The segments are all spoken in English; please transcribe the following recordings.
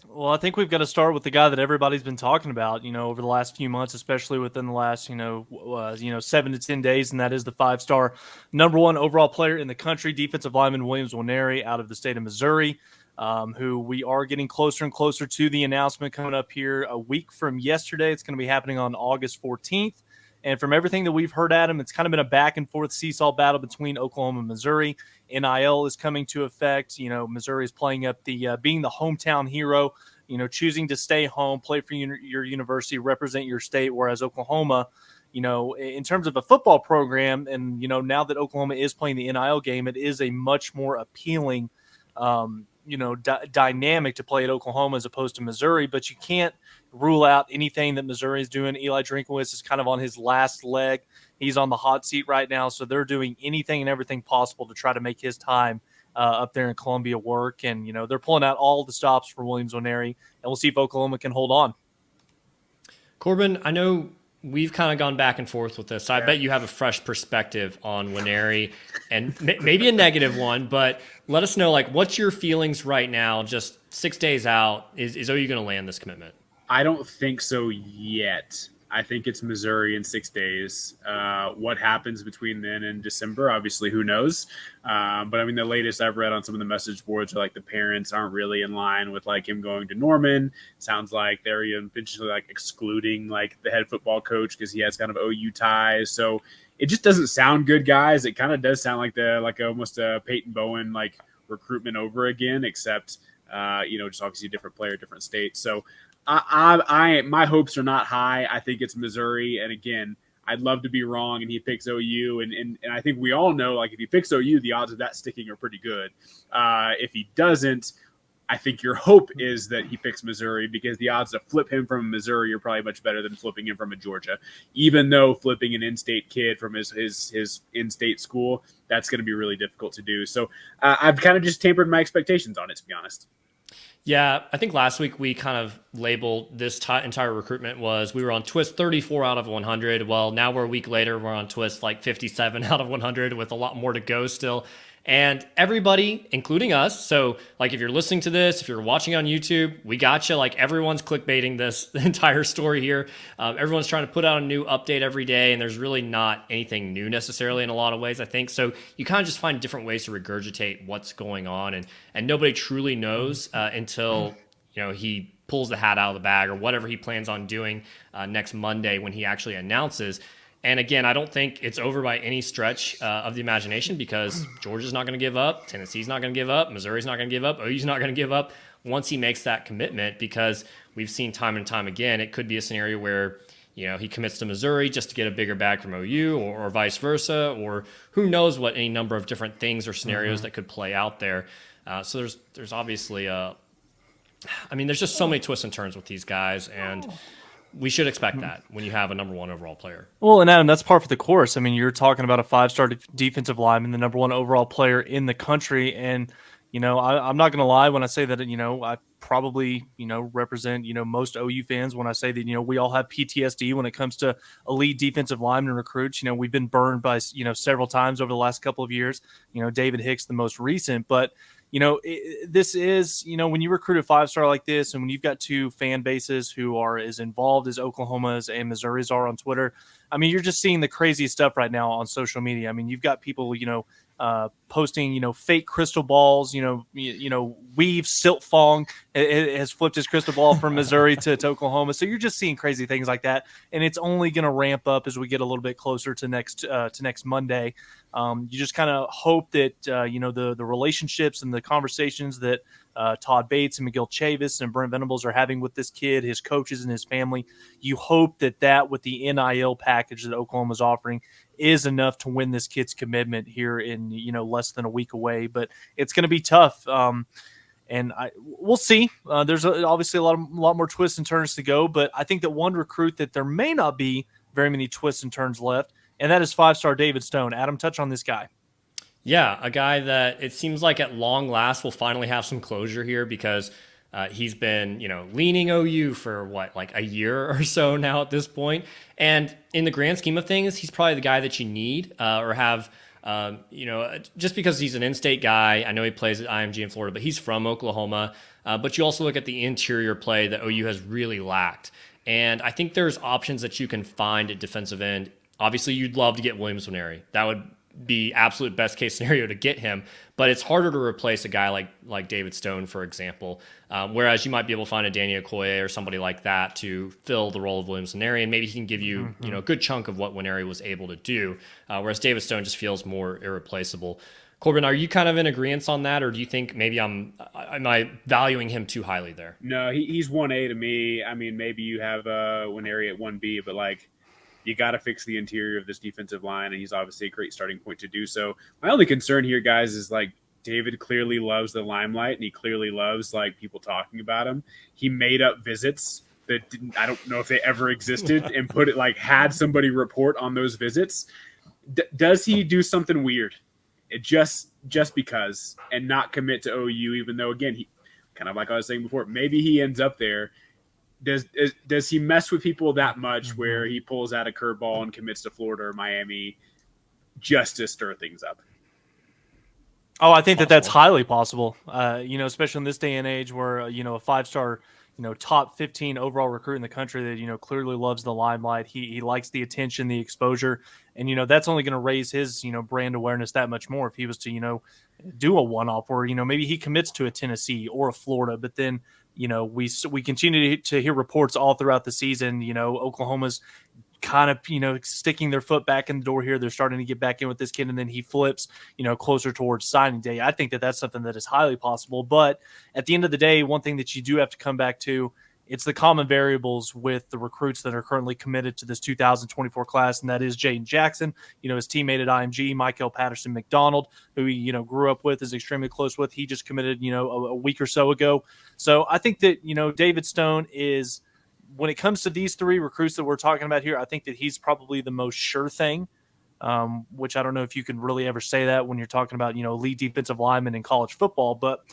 Well, I think we've got to start with the guy that everybody's been talking about, over the last few months, especially within the last, 7 to 10 days, and that is the five-star number one overall player in the country, defensive lineman Williams Nwaneri out of the state of Missouri, who we are getting closer and closer to the announcement coming up here a week from yesterday. It's going to be happening on August 14th. And from everything that we've heard, Adam, it's kind of been a back and forth seesaw battle between Oklahoma and Missouri. NIL is coming to effect. Missouri is playing up the being the hometown hero. Choosing to stay home, play for your university, represent your state. Whereas Oklahoma, in terms of a football program, and now that Oklahoma is playing the NIL game, it is a much more appealing, dynamic to play at Oklahoma as opposed to Missouri. But you can't rule out anything that Missouri is doing. Eli Drinkwitz is kind of on his last leg. He's on the hot seat right now, so they're doing anything and everything possible to try to make his time up there in Columbia work. And, they're pulling out all the stops for Williams Nwaneri, and we'll see if Oklahoma can hold on. Corbin, I know we've kind of gone back and forth with this. So I bet you have a fresh perspective on Nwaneri and maybe a negative one, but let us know, what's your feelings right now, just 6 days out? Is OU going to land this commitment? I don't think so yet. I think it's Missouri in 6 days. What happens between then and December, obviously, who knows? But I mean, the latest I've read on some of the message boards are the parents aren't really in line with him going to Norman. Sounds like they're eventually excluding the head football coach because he has kind of OU ties. So it just doesn't sound good, guys. It kind of does sound like almost a Peyton Bowen recruitment over again, except just obviously a different player, different state. So my hopes are not high. I think it's Missouri, and again, I'd love to be wrong and he picks OU, and I think we all know if he picks OU, the odds of that sticking are pretty good. If he doesn't, I think your hope is that he picks Missouri because the odds to flip him from Missouri are probably much better than flipping him from a Georgia. Even though flipping an in-state kid from his in-state school, that's going to be really difficult to do. So I've kind of just tempered my expectations on it, to be honest. Yeah, I think last week we kind of labeled this entire recruitment we were on twist 34 out of 100. Well, now we're a week later, we're on twist 57 out of 100 with a lot more to go still. And everybody, including us, so if you're listening to this, if you're watching on YouTube, we got you. Everyone's clickbaiting this entire story here. Everyone's trying to put out a new update every day, and there's really not anything new necessarily in a lot of ways, I think. So you kind of just find different ways to regurgitate what's going on, and nobody truly knows until he pulls the hat out of the bag or whatever he plans on doing next Monday when he actually announces. And again, I don't think it's over by any stretch of the imagination because Georgia's not going to give up, Tennessee's not going to give up, Missouri's not going to give up, OU's not going to give up once he makes that commitment, because we've seen time and time again, it could be a scenario where he commits to Missouri just to get a bigger bag from OU or vice versa, or who knows what any number of different things or scenarios that could play out there. So there's obviously there's just so many twists and turns with these guys, and we should expect that when you have a number one overall player. Well, and Adam, that's par for the course. I mean, you're talking about a five-star defensive lineman, the number one overall player in the country. And, I'm not going to lie when I say that, I probably, represent, most OU fans when I say that, we all have PTSD when it comes to elite defensive lineman recruits. We've been burned by, several times over the last couple of years, David Hicks, the most recent. But, this is, when you recruit a five-star like this, and when you've got two fan bases who are as involved as Oklahoma's and Missouri's are on Twitter, I mean, you're just seeing the craziest stuff right now on social media. I mean, you've got people, posting, fake crystal balls, Weave Siltfong has flipped his crystal ball from Missouri to Oklahoma. So you're just seeing crazy things like that. And it's only going to ramp up as we get a little bit closer to next Monday. You just kind of hope that, the relationships and the conversations that Todd Bates and Miguel Chavis and Brent Venables are having with this kid, his coaches and his family, you hope that with the NIL package that Oklahoma's offering is enough to win this kid's commitment here in, less than a week away. But it's going to be tough. And we'll see. There's obviously a lot more twists and turns to go, but I think that one recruit that there may not be very many twists and turns left, and that is five-star David Stone. Adam, touch on this guy. Yeah, a guy that it seems like at long last will finally have some closure here because he's been, leaning OU for a year or so now at this point. And in the grand scheme of things, he's probably the guy that you need or have Just because he's an in-state guy, I know he plays at IMG in Florida, but he's from Oklahoma. But you also look at the interior play that OU has really lacked. And I think there's options that you can find at defensive end. Obviously, you'd love to get Williams Nwaneri. That would be absolute best case scenario to get him, but it's harder to replace a guy like David Stone, for example. Whereas you might be able to find a Danny Okoye or somebody like that to fill the role of Williams Nwaneri, and maybe he can give you a good chunk of what Nwaneri was able to do. Whereas David Stone just feels more irreplaceable. Corbin, are you kind of in agreement on that, or do you think maybe am I valuing him too highly there? No, he's 1A to me. I mean, maybe you have Nwaneri at 1B, but like, you got to fix the interior of this defensive line, and he's obviously a great starting point to do so. My only concern here, guys, is like David clearly loves the limelight, and he clearly loves like people talking about him. He made up visits that I don't know if they ever existed, and put it like had somebody report on those visits. Does he do something weird? It just because, and not commit to OU, even though again he kind of like I was saying before, maybe he ends up there. Does he mess with people that much where he pulls out a curveball and commits to Florida or Miami just to stir things up? Oh, I think that's highly possible. Especially in this day and age where a 5-star, top 15 overall recruit in the country that clearly loves the limelight. He likes the attention, the exposure, and that's only going to raise his brand awareness that much more if he was to do a one-off or maybe he commits to a Tennessee or a Florida, but then. We continue to hear reports all throughout the season. Oklahoma's kind of, sticking their foot back in the door here. They're starting to get back in with this kid, and then he flips, closer towards signing day. I think that's something that is highly possible. But at the end of the day, one thing that you do have to come back to, it's the common variables with the recruits that are currently committed to this 2024 class, and that is Jaden Jackson, his teammate at IMG, Michael Patterson McDonald, who he, grew up with, is extremely close with. He just committed, a week or so ago. So I think that, David Stone is, when it comes to these three recruits that we're talking about here, I think that he's probably the most sure thing, which I don't know if you can really ever say that when you're talking about, elite defensive linemen in college football, but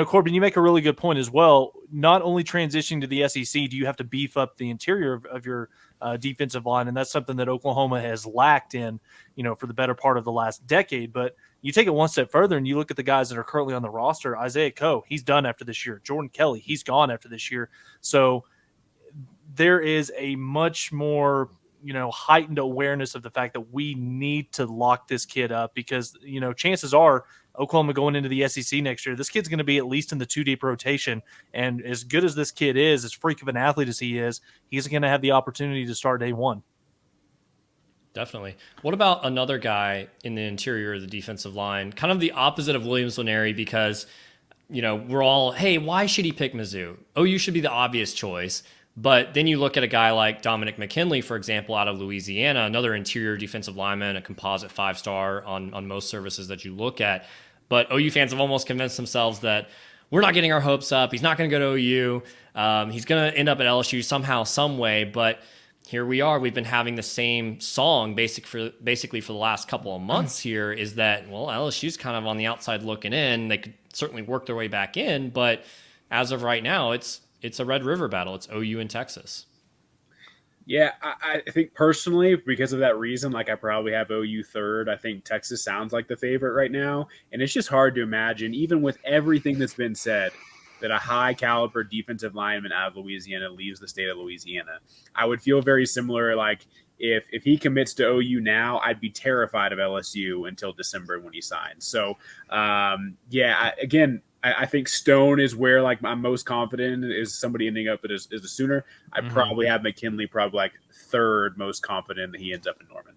Corbin, you make a really good point as well. Not only transitioning to the SEC, do you have to beef up the interior of your defensive line, and that's something that Oklahoma has lacked in, for the better part of the last decade. But you take it one step further, and you look at the guys that are currently on the roster. Isaiah Coe, he's done after this year. Jordan Kelly, he's gone after this year. So there is a much more heightened awareness of the fact that we need to lock this kid up because chances are Oklahoma going into the SEC next year, this kid's going to be at least in the 2-deep rotation. And as good as this kid is, as freak of an athlete as he is, he's going to have the opportunity to start day one. Definitely. What about another guy in the interior of the defensive line, kind of the opposite of Williams Nwaneri, because, we're all, hey, why should he pick Mizzou? OU should be the obvious choice. But then you look at a guy like Dominic McKinley, for example, out of Louisiana, another interior defensive lineman, a composite 5-star on most services that you look at. But OU fans have almost convinced themselves that we're not getting our hopes up. He's not going to go to OU. He's going to end up at LSU somehow, some way. But here we are. We've been having the same song basically for the last couple of months here is that, well, LSU's kind of on the outside looking in. They could certainly work their way back in. But as of right now, it's a Red River battle. It's OU in Texas. Yeah, I think personally, because of that reason, like I probably have OU third. I think Texas sounds like the favorite right now. And it's just hard to imagine, even with everything that's been said, that a high caliber defensive lineman out of Louisiana leaves the state of Louisiana. I would feel very similar. Like if he commits to OU now, I'd be terrified of LSU until December when he signs. So, I think Stone is where like I'm most confident is somebody ending up as a Sooner. I probably have McKinley probably like third most confident that he ends up in Norman.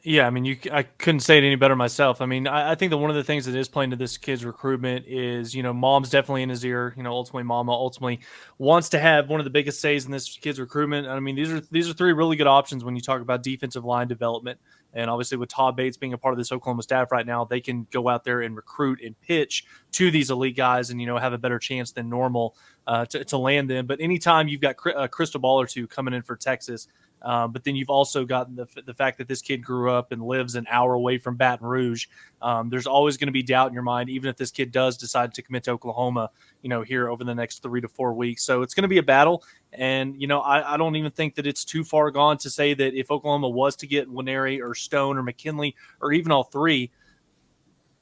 Yeah, I mean, I couldn't say it any better myself. I mean, I think that one of the things that is playing to this kid's recruitment is, mom's definitely in his ear. Ultimately, mama ultimately wants to have one of the biggest says in this kid's recruitment. I mean, these are three really good options when you talk about defensive line development. And obviously with Todd Bates being a part of this Oklahoma staff right now, they can go out there and recruit and pitch to these elite guys and, have a better chance than normal to land them. But anytime you've got a crystal ball or two coming in for Texas, But then you've also gotten the fact that this kid grew up and lives an hour away from Baton Rouge. There's always going to be doubt in your mind, even if this kid does decide to commit to Oklahoma, here over the next 3 to 4 weeks. So it's going to be a battle. And, I don't even think that it's too far gone to say that if Oklahoma was to get Winery or Stone or McKinley or even all three,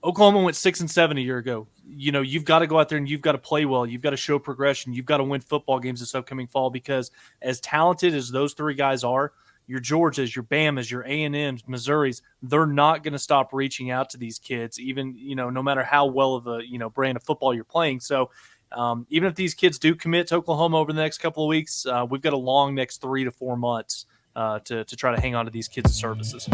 Oklahoma went 6-7 a year ago. You've got to go out there and you've got to play well. You've got to show progression. You've got to win football games this upcoming fall, because as talented as those three guys are, your Georgias, your Bamas, your A&Ms, Missouris, they're not going to stop reaching out to these kids, even, no matter how well of a, brand of football you're playing. So even if these kids do commit to Oklahoma over the next couple of weeks, we've got a long next 3 to 4 months to try to hang on to these kids' services.